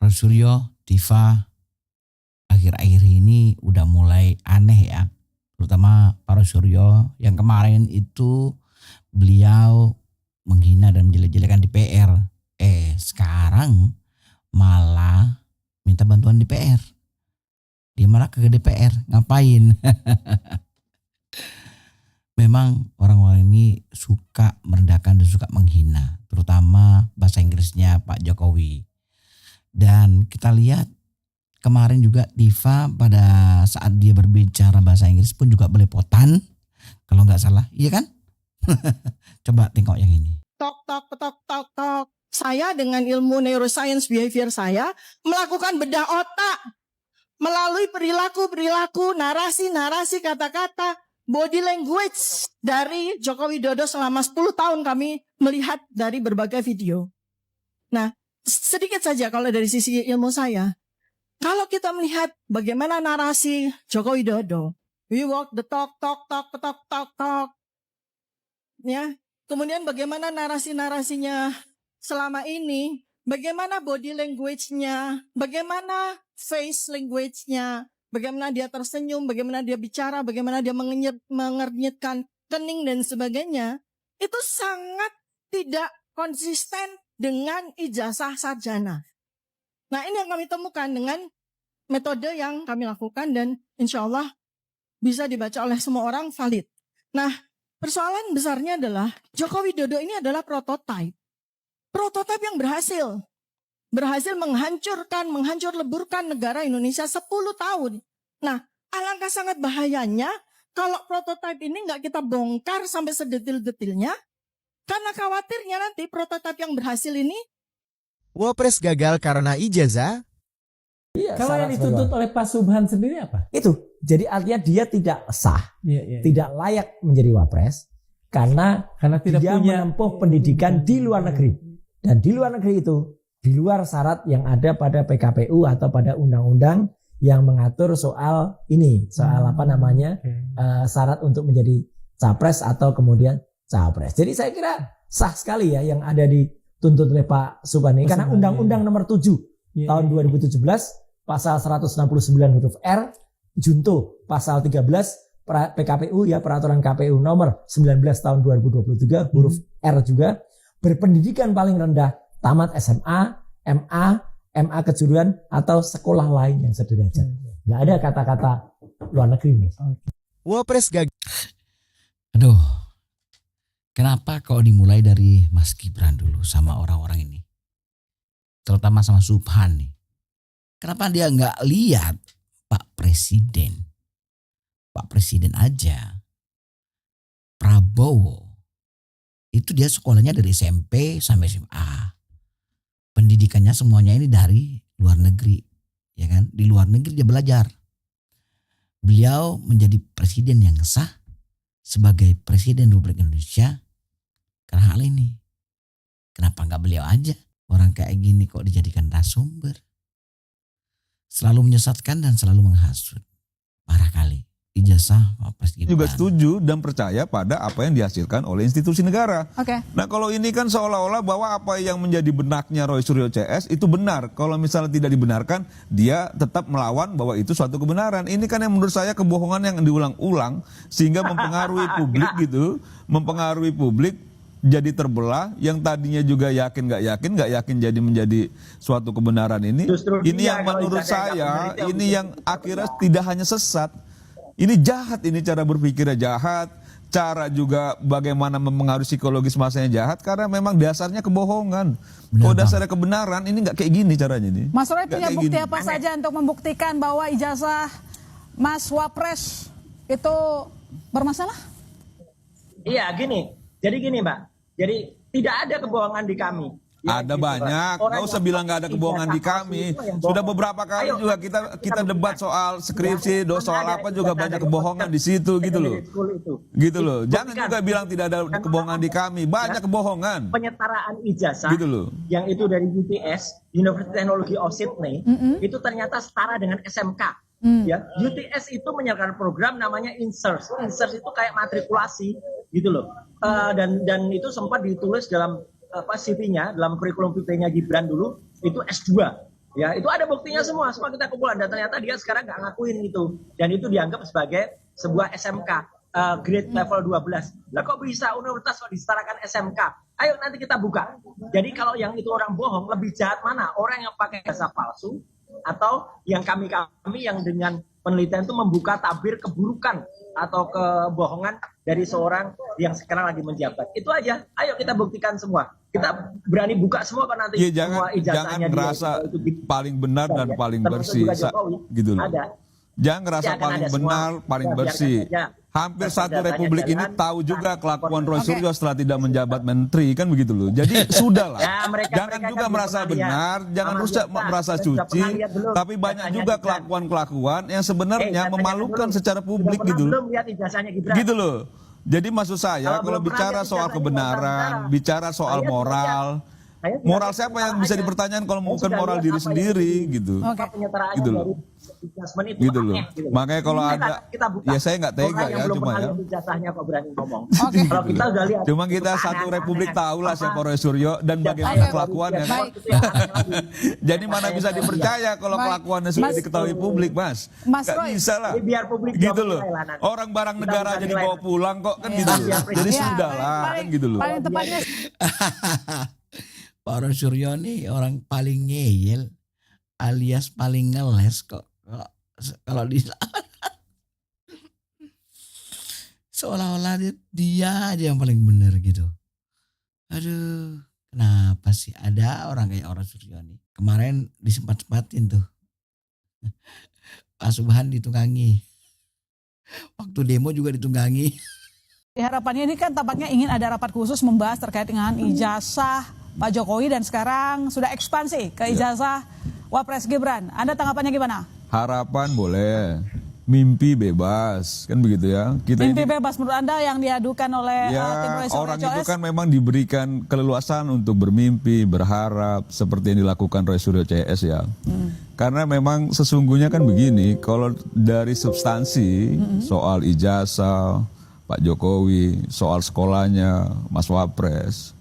Prof. Suryo, Diva, akhir-akhir ini udah mulai aneh ya. Terutama Prof. Suryo yang kemarin itu beliau menghina dan menjelek-jelekan DPR. Sekarang malah minta bantuan DPR. Dia malah ke DPR, ngapain? Memang orang-orang ini suka merendahkan dan suka menghina, terutama bahasa Inggrisnya Pak Jokowi. Dan kita lihat kemarin juga Diva pada saat dia berbicara bahasa Inggris pun juga belepotan, kalau nggak salah, iya kan? Coba tengok yang ini. Tok tok tok tok tok. Saya dengan ilmu neuroscience behavior saya melakukan bedah otak melalui perilaku, narasi, kata-kata, body language dari Joko Widodo selama 10 tahun kami melihat dari berbagai video. Nah, sedikit saja kalau dari sisi ilmu saya. Kalau kita melihat bagaimana narasi Joko Widodo, we walk the talk, talk, talk, talk, talk, talk. Ya, kemudian bagaimana narasi-narasinya selama ini, bagaimana body language-nya, bagaimana face language-nya, bagaimana dia tersenyum, bagaimana dia bicara, bagaimana dia mengernyitkan kening dan sebagainya, itu sangat tidak konsisten dengan ijazah sarjana. Nah, ini yang kami temukan dengan metode yang kami lakukan dan insya Allah bisa dibaca oleh semua orang valid. Nah, persoalan besarnya adalah Joko Widodo ini adalah prototipe. Prototipe yang berhasil menghancur leburkan negara Indonesia 10 tahun. Nah, alangkah sangat bahayanya kalau prototipe ini nggak kita bongkar sampai sedetil-detilnya, karena khawatirnya nanti prototipe yang berhasil ini. Wapres gagal karena ijazah. Iya, kalau yang dituntut oleh Pak Subhan sendiri apa? Itu, jadi artinya dia tidak sah, tidak layak menjadi wapres karena tidak dia punya menempuh pendidikan di luar negeri. Dan di luar negeri itu, di luar syarat yang ada pada PKPU atau pada undang-undang yang mengatur soal ini, syarat untuk menjadi capres atau kemudian cawapres. Jadi saya kira sah sekali ya yang ada dituntut oleh Pak Subhan ini, karena Undang-Undang Nomor 7 tahun 2017 pasal 169 huruf R, junto pasal 13 PKPU ya, peraturan KPU nomor 19 tahun 2023 huruf R juga, berpendidikan paling rendah tamat SMA, MA kejuruan atau sekolah lain yang sederajat. Nggak ada kata-kata luar negeri. Wapres gagal. Aduh, kenapa kok dimulai dari Mas Gibran dulu sama orang-orang ini? Terutama sama Subhan nih. Kenapa dia nggak lihat Pak Presiden? Pak Presiden aja, Prabowo, itu dia sekolahnya dari SMP sampai SMA. Pendidikannya semuanya ini dari luar negeri, ya kan? Di luar negeri dia belajar. Beliau menjadi presiden yang sah sebagai Presiden Republik Indonesia karena hal ini. Kenapa nggak beliau aja? Orang kayak gini kok dijadikan narasumber? Selalu menyesatkan dan selalu menghasut. Parah kali. Ijazah Pak juga setuju dan percaya pada apa yang dihasilkan oleh institusi negara. Nah, kalau ini kan seolah-olah bahwa apa yang menjadi benaknya Roy Suryo CS itu benar. Kalau misalnya tidak dibenarkan, dia tetap melawan bahwa itu suatu kebenaran. Ini kan yang menurut saya kebohongan yang diulang-ulang sehingga mempengaruhi publik gitu, mempengaruhi publik jadi terbelah, yang tadinya juga nggak yakin jadi menjadi suatu kebenaran ini. Ini yang menurut saya ini yang akhirnya tidak hanya sesat. Ini jahat, ini cara berpikirnya jahat, cara juga bagaimana mempengaruhi psikologis masanya jahat, karena memang dasarnya kebohongan. Kalau dasarnya kebenaran, ini nggak kayak gini caranya nih. Mas Roy punya bukti apa saja untuk membuktikan bahwa ijazah Mas Wapres itu bermasalah? Iya, jadi gini Mbak, jadi tidak ada kebohongan di kami. Ya, ada gitu, banyak, nggak usah bilang nggak ada kebohongan di kami. Sudah beberapa kali juga kita debat soal skripsi, soal apa juga banyak kebohongan di situ gitu loh. Gitu loh. Jangan juga bilang tidak ada kebohongan di kami, banyak kebohongan. Penyetaraan ijazah gitu loh. Yang itu dari UTS, University Technology of Sydney, itu ternyata setara dengan SMK. Ya, UTS itu menyelenggarakan program namanya INSERS. INSERS itu kayak matrikulasi gitu loh. Dan itu sempat ditulis dalam CV-nya, dalam kurikulum vitae-nya Gibran dulu, itu S2. Ya, itu ada buktinya semua kita kumpulkan dan ternyata dia sekarang nggak ngakuin itu. Dan itu dianggap sebagai sebuah SMK grade level 12. Lah kok bisa universitas kok disetarakan SMK? Ayo nanti kita buka. Jadi kalau yang itu orang bohong, lebih jahat mana? Orang yang pakai jasa palsu atau yang kami yang dengan penelitian itu membuka tabir keburukan atau kebohongan dari seorang yang sekarang lagi menjabat. Itu aja. Ayo kita buktikan semua. Kita berani buka semua kan nanti Ya, semua ijazahnya jangan merasa paling benar dan paling bersih gitu loh. Ada. Jangan ngerasa Pasti akan paling ada semua. benar, paling Ya, bersih. biarkan saja. Hampir Pasti satu datanya republik ini jalan. tahu juga kelakuan Roy Suryo setelah tidak menjabat menteri, kan begitu loh. Jadi sudahlah. Ya, Jangan mereka juga kan merasa belum pernah benar, lihat. jangan Sama rusak lihat, merasa sudah suci. pernah lihat belum? Tapi banyak Ijazahnya juga Gibran. kelakuan-kelakuan yang sebenarnya Ijazahnya memalukan dulu. secara publik Sudah gitu. pernah belum lihat ijazahnya Gibran? Gitu loh. Jadi maksud saya Kalau kalau belum pernah bicara lihat soal ijazahnya, kebenaran, nggak usah bicara soal Saya moral, Saya moral tidak siapa yang penyetaraan bisa aja. dipertanyakan kalau Saya bukan sudah moral lihat diri apa yang sendiri gitu. Penyetaraannya Gitu loh. dari adjustment itu Gitu loh. aneh, gitu loh. Makanya kalau Ini ada, kita buka. ya saya nggak tega Orang yang ya, belum cuma pernah ya. lihat ijazahnya kok berani ngomong. Oke. Kalau kita udah lihat. Cuma kita itu satu aneh-aneh. republik tahu lah siapa Apa? Roy Suryo dan bagaimana Ijazahnya kelakuannya. baru Kan? dia itu yang aneh lagi. Jadi mana bisa dipercaya kalau Baik. kelakuannya sudah Mas- diketahui publik, Mas? Mas Nggak Roy. bisa lah. Jadi biar publik Gitu jawab loh. nilai lah nanti. Orang barang Kita negara bukan jadi nilai bawa nanti. pulang kok kan Iya. gitu loh. Iya, Jadi Iya, sudah lah kan gitu loh. Paling tepatnya Pak Roy Suryo nih orang paling ngeyel alias paling ngeles kok. Kalau di seolah-olah dia aja yang paling benar gitu. Aduh, kenapa sih ada orang kayak orang Suryo nih? Kemarin disempat-sempatin tuh. Pak Subhan ditunggangi. Waktu demo juga ditunggangi. harapannya ini kan tampaknya ingin ada rapat khusus membahas terkait dengan ijazah Pak Jokowi dan sekarang sudah ekspansi ke ijazah Wapres Gibran. Anda tanggapannya gimana? Harapan boleh, mimpi bebas, kan begitu ya. Kita Mimpi ini, bebas menurut Anda yang diadukan oleh tim ya Roy Suryo orang itu CS? kan memang diberikan keleluasan untuk bermimpi, berharap seperti yang dilakukan Roy Suryo CS ya. Karena memang sesungguhnya kan begini, kalau dari substansi soal ijazah Pak Jokowi, soal sekolahnya Mas Wapres,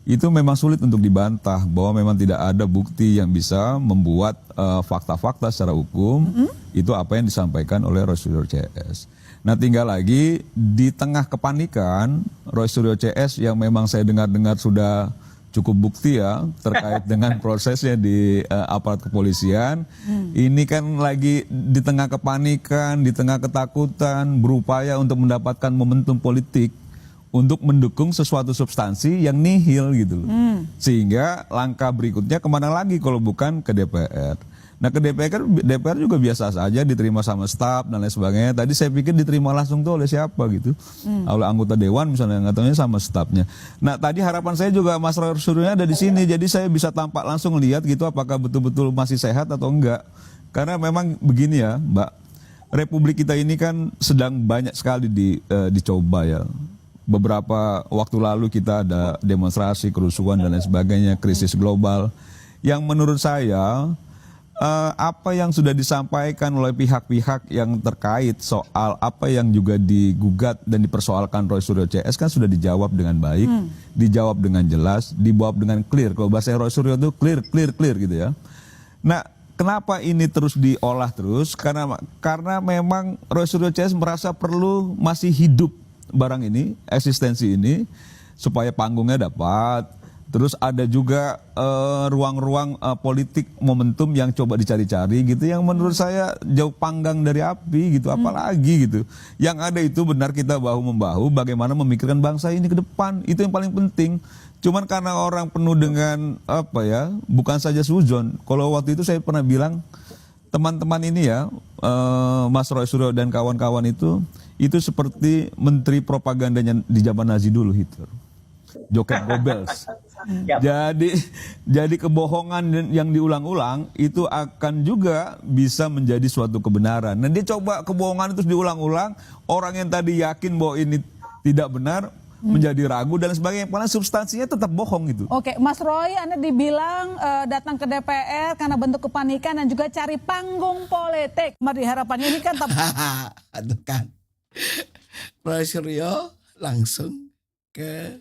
itu memang sulit untuk dibantah bahwa memang tidak ada bukti yang bisa membuat fakta-fakta secara hukum itu apa yang disampaikan oleh Roy Suryo CS. Nah tinggal lagi di tengah kepanikan Roy Suryo CS yang memang saya dengar-dengar sudah cukup bukti ya terkait dengan prosesnya di aparat kepolisian. Ini kan lagi di tengah kepanikan, di tengah ketakutan, berupaya untuk mendapatkan momentum politik untuk mendukung sesuatu substansi yang nihil gitu loh. Sehingga langkah berikutnya kemana lagi kalau bukan ke DPR. Nah ke DPR juga biasa saja diterima sama staf dan lain sebagainya. Tadi saya pikir diterima langsung tuh oleh siapa gitu. Oleh anggota dewan misalnya, nggak tahunya sama stafnya. Nah tadi harapan saya juga Mas Roy Suryo ada di sini. Jadi saya bisa tampak langsung lihat gitu apakah betul-betul masih sehat atau enggak. Karena memang begini ya Mbak, Republik kita ini kan sedang banyak sekali dicoba ya. Beberapa waktu lalu kita ada demonstrasi, kerusuhan dan lain sebagainya, krisis global. Yang menurut saya apa yang sudah disampaikan oleh pihak-pihak yang terkait soal apa yang juga digugat dan dipersoalkan Roy Suryo CS kan sudah dijawab dengan baik, dijawab dengan jelas, dijawab dengan clear. Kalau bahasa Roy Suryo itu clear gitu ya. Nah, kenapa ini terus diolah terus? Karena memang Roy Suryo CS merasa perlu masih hidup barang ini, eksistensi ini, supaya panggungnya dapat. Terus ada juga ruang-ruang politik momentum yang coba dicari-cari gitu, yang menurut saya jauh panggang dari api gitu, apalagi gitu. Yang ada itu benar kita bahu-membahu bagaimana memikirkan bangsa ini ke depan, itu yang paling penting. Cuman karena orang penuh dengan apa ya, bukan saja sujon. Kalau waktu itu saya pernah bilang, teman-teman ini ya, Mas Roy Suryo dan kawan-kawan itu seperti menteri propagandanya di zaman Nazi dulu, Hitler. Joseph Goebbels. Jadi kebohongan yang diulang-ulang itu akan juga bisa menjadi suatu kebenaran. Nah dia coba kebohongan itu diulang-ulang, orang yang tadi yakin bahwa ini tidak benar menjadi ragu dan sebagainya, karena substansinya tetap bohong gitu. Oke, Mas Roy, Anda dibilang datang ke DPR karena bentuk kepanikan dan juga cari panggung politik. Mari harapannya ini kan Aduh kan. Roy Suryo langsung ke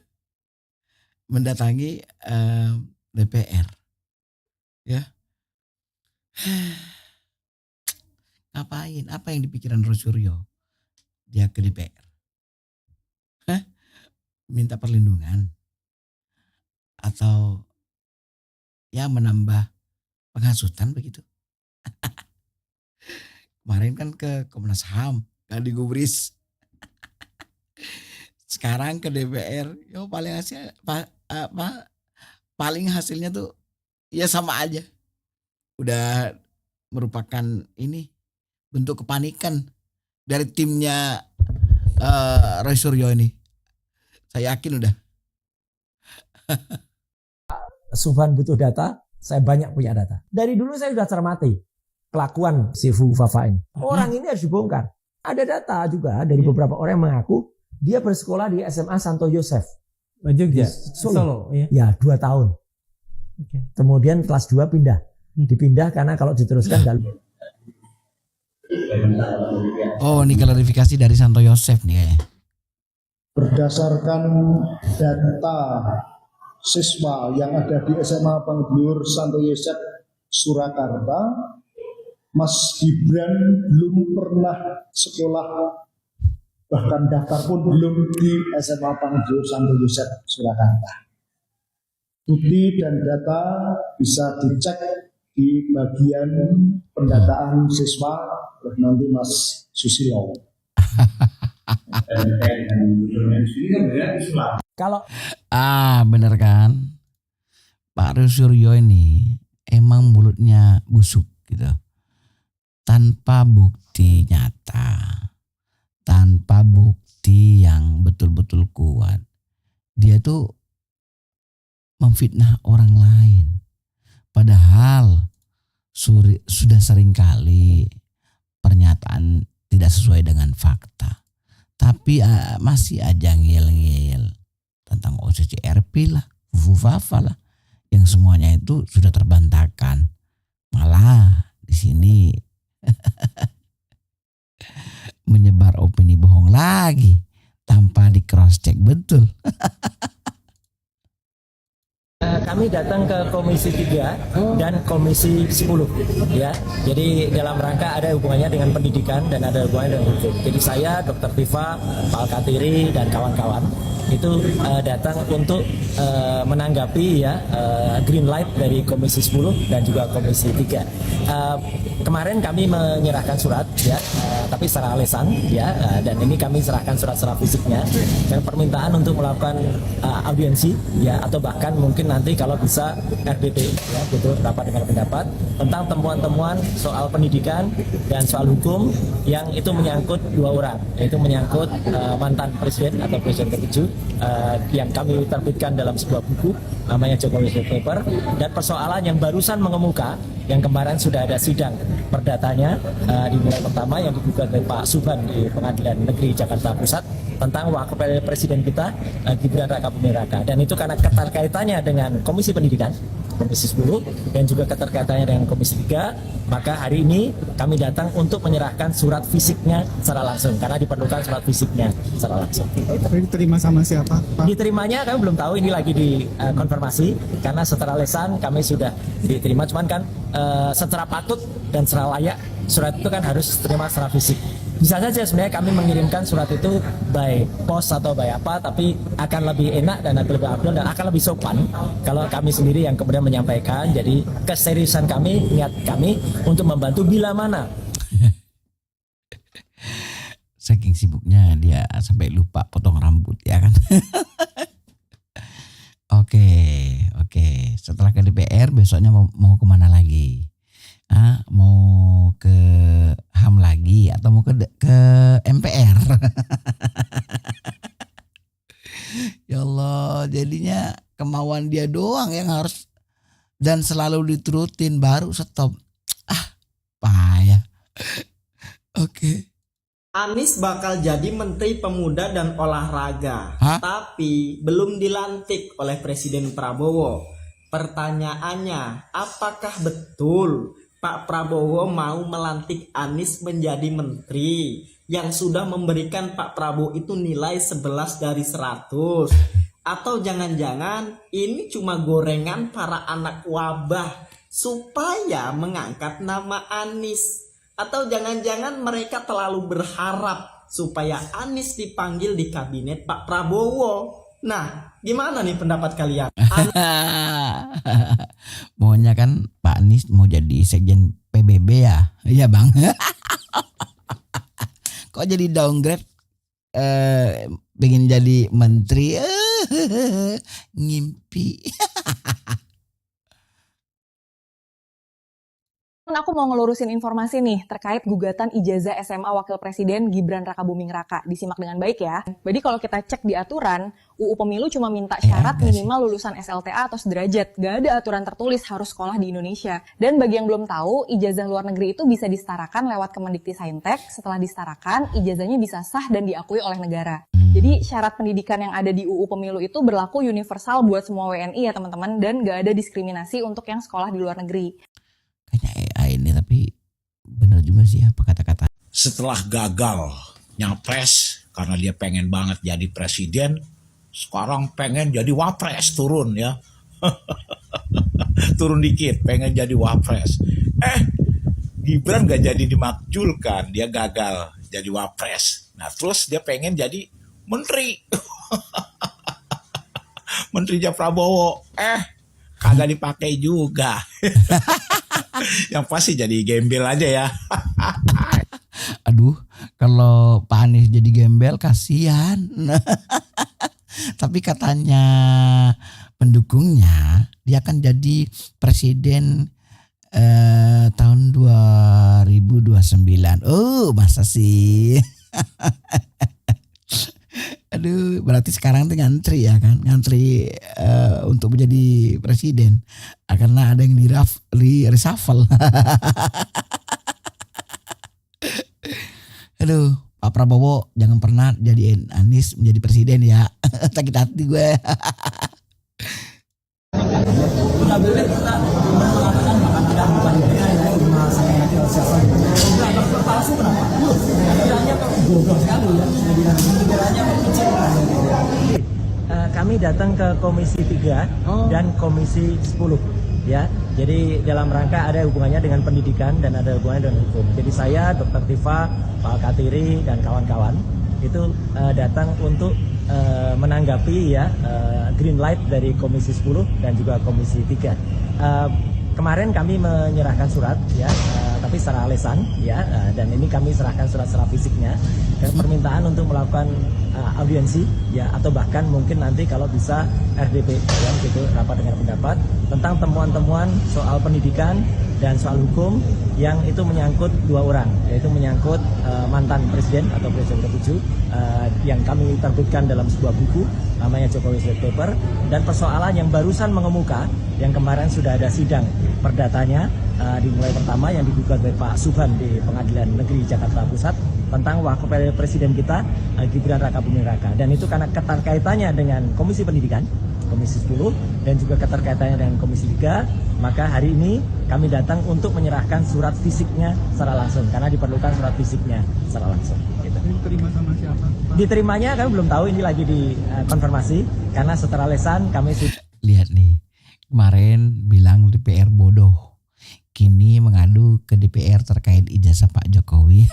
mendatangi DPR, ya. Ngapain? Apa yang dipikiran Roy Suryo? Dia ke DPR. Minta perlindungan? Atau ya menambah penghasutan begitu? Kemarin kan ke Komnas HAM, gak digubris. Sekarang ke DPR, yo paling hasilnya tuh ya sama aja. Udah merupakan ini bentuk kepanikan dari timnya Roy Suryo ini. Saya yakin udah. Subhan butuh data, saya banyak punya data. Dari dulu saya sudah cermati kelakuan si Fu Fafa ini. Orang ini harus dibongkar. Ada data juga dari beberapa orang yang mengaku dia bersekolah di SMA Santo Yosef. Jogja, Solo. Ya. Ya, 2 tahun. Kemudian kelas 2 pindah. Dipindah karena kalau diteruskan gak. Oh, ini klarifikasi dari Santo Yosef nih kayaknya. Berdasarkan data siswa yang ada di SMA Pangglur Santo Yosef Surakarta, Mas Gibran belum pernah sekolah, bahkan daftar pun belum di SMA Pangglur Santo Yosef Surakarta. Bukti dan data bisa dicek di bagian pendataan siswa oleh nanti Mas Susilo. Kalau bener kan, Pak Roy Suryo ini emang mulutnya busuk gitu, tanpa bukti nyata, tanpa bukti yang betul-betul kuat, dia tuh memfitnah orang lain. Padahal sudah sering kali pernyataan tidak sesuai dengan fakta. Tapi masih aja ngil-ngil tentang OCCRP lah, Fu Fafa lah, yang semuanya itu sudah terbantahkan. Malah di sini menyebar opini bohong lagi tanpa di cross check betul. kami datang ke Komisi 3 dan Komisi 10 ya. Jadi dalam rangka ada hubungannya dengan pendidikan dan ada hubungannya dengan hukum. Jadi saya, Dr. Viva, Pak Al-Katiri dan kawan-kawan itu datang untuk menanggapi ya green light dari Komisi 10 dan juga Komisi 3. Kemarin kami menyerahkan surat ya, tapi secara lisan ya, dan ini kami serahkan surat-surat fisiknya dan permintaan untuk melakukan audiensi ya, atau bahkan mungkin nanti kalau bisa RDP ya, gitu, rapat dengan pendapat tentang temuan-temuan soal pendidikan dan soal hukum yang itu menyangkut 2 orang, yaitu menyangkut mantan presiden atau presiden ke-7 yang kami terbitkan dalam sebuah buku namanya Jokowi White Paper, dan persoalan yang barusan mengemuka yang kemarin sudah ada sidang perdatanya di mulai pertama yang digugat oleh Pak Subhan di Pengadilan Negeri Jakarta Pusat tentang wakil presiden kita Gibran Raka Buming Raka, dan itu karena keterkaitannya dengan Komisi Pendidikan Komisi 10 dan juga keterkaitannya dengan Komisi 3, maka hari ini kami datang untuk menyerahkan surat fisiknya secara langsung karena diperlukan surat fisiknya secara langsung. Tapi diterima sama siapa, Pak? Diterimanya kami belum tahu, ini lagi dikonfirmasi karena secara lisan kami sudah diterima, cuman kan secara patut dan secara layak surat itu kan harus diterima secara fisik. Bisa saja sebenarnya kami mengirimkan surat itu by pos atau by apa, tapi akan lebih enak dan lebih afdol dan akan lebih sopan kalau kami sendiri yang kemudian menyampaikan. Jadi keseriusan kami, niat kami untuk membantu bila mana. Saking sibuknya dia sampai lupa potong rambut ya kan. Oke. Setelah ke DPR besoknya mau kemana lagi? Mau ke HAM lagi atau mau ke MPR? Ya Allah, jadinya kemauan dia doang yang harus dan selalu diturutin, baru stop. Payah. Oke. Anies bakal jadi Menteri Pemuda dan Olahraga, tapi belum dilantik oleh Presiden Prabowo. Pertanyaannya, apakah betul Pak Prabowo mau melantik Anies menjadi menteri yang sudah memberikan Pak Prabowo itu nilai 11 dari 100? Atau jangan-jangan ini cuma gorengan para anak wabah supaya mengangkat nama Anies. Atau jangan-jangan mereka terlalu berharap supaya Anies dipanggil di kabinet Pak Prabowo. Nah, gimana nih pendapat kalian? Maunya kan Pak Anies mau jadi sekjen PBB ya? Iya bang. Kok jadi downgrade? Pengen jadi menteri? Ngimpi. Aku mau ngelurusin informasi nih terkait gugatan ijazah SMA Wakil Presiden Gibran Rakabuming Raka. Disimak dengan baik ya. Jadi kalau kita cek di aturan, UU Pemilu cuma minta syarat minimal lulusan SLTA atau sederajat. Gak ada aturan tertulis harus sekolah di Indonesia. Dan bagi yang belum tahu, ijazah luar negeri itu bisa disetarakan lewat Kemendikti-Saintek. Setelah disetarakan, ijazahnya bisa sah dan diakui oleh negara. Jadi syarat pendidikan yang ada di UU Pemilu itu berlaku universal buat semua WNI ya teman-teman. Dan gak ada diskriminasi untuk yang sekolah di luar negeri. Kayaknya AI ini tapi benar juga sih apa kata-kata. Setelah gagal nyapres karena dia pengen banget jadi presiden, sekarang pengen jadi wapres, turun ya. Turun dikit, pengen jadi wapres. Gibran gak jadi dimakjulkan, dia gagal jadi wapres. Nah terus dia pengen jadi menteri. Menterinya Prabowo. Kagak dipakai juga. Yang pasti jadi gembel aja ya. Aduh, kalau Pak Anies jadi gembel kasihan. Tapi katanya pendukungnya dia akan jadi presiden tahun 2029. Oh, masa sih? Aduh, berarti sekarang tuh ngantri ya kan, ngantri untuk menjadi presiden. Karena ada yang di reshuffle. Aduh, Pak Prabowo jangan pernah jadiin Anies menjadi presiden ya. Sakit hati gue. Kami datang ke Komisi 3 dan Komisi 10 ya. Jadi dalam rangka ada hubungannya dengan pendidikan dan ada hubungannya dengan hukum. Jadi saya, Dr. Tifa, Pak Katiri dan kawan-kawan itu datang untuk menanggapi ya green light dari Komisi 10 dan juga Komisi 3. Kemarin kami menyerahkan surat ya, tapi secara lisan ya, dan ini kami serahkan surat secara fisiknya dan permintaan untuk melakukan audiensi ya, atau bahkan mungkin nanti kalau bisa RDP ya, gitu, rapat dengar pendapat tentang temuan-temuan soal pendidikan dan soal hukum yang itu menyangkut dua orang, yaitu menyangkut mantan presiden atau presiden ke-7 yang kami terbitkan dalam sebuah buku namanya Jokowi White Paper, dan persoalan yang barusan mengemuka yang kemarin sudah ada sidang perdatanya dimulai pertama yang digugat oleh Pak Subhan di Pengadilan Negeri Jakarta Pusat tentang wakil presiden kita Gibran Rakabuming Raka, dan itu karena keterkaitannya dengan Komisi Pendidikan Komisi 10 dan juga keterkaitannya dengan Komisi 3, maka hari ini kami datang untuk menyerahkan surat fisiknya secara langsung karena diperlukan surat fisiknya secara langsung. Gitu. Diterima sama siapa? Diterimanya kami belum tahu, ini lagi dikonfirmasi karena secara lisan kami sudah. Lihat nih, kemarin bilang DPR bodoh, kini mengadu ke DPR terkait ijazah Pak Jokowi.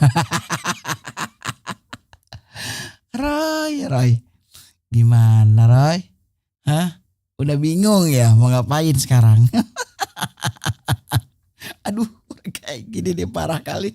Roy, gimana Roy? Hah? Udah bingung ya mau ngapain sekarang? Aduh, kayak gini deh parah kali.